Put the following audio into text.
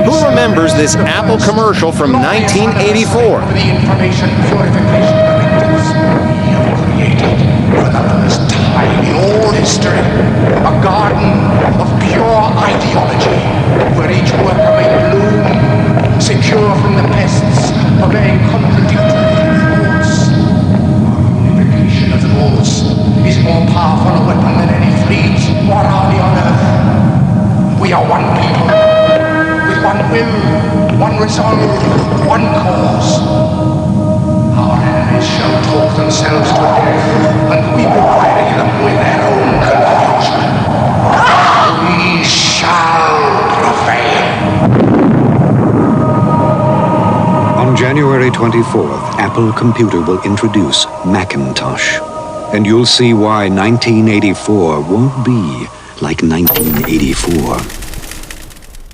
Who remembers this Apple commercial from 1984? The information purification directives we have created for the first time in all history. A garden of pure ideology where each worker may bloom, secure from the pests, obeying contradictory laws. Our unification of laws is more powerful a weapon than any fleet or army on earth. We are one people, with one will, one resolve, one cause. Our enemies shall talk themselves to death, and we will bury them with their own confusion. We shall prevail. On January 24th, Apple Computer will introduce Macintosh. And you'll see why 1984 won't be like 1984.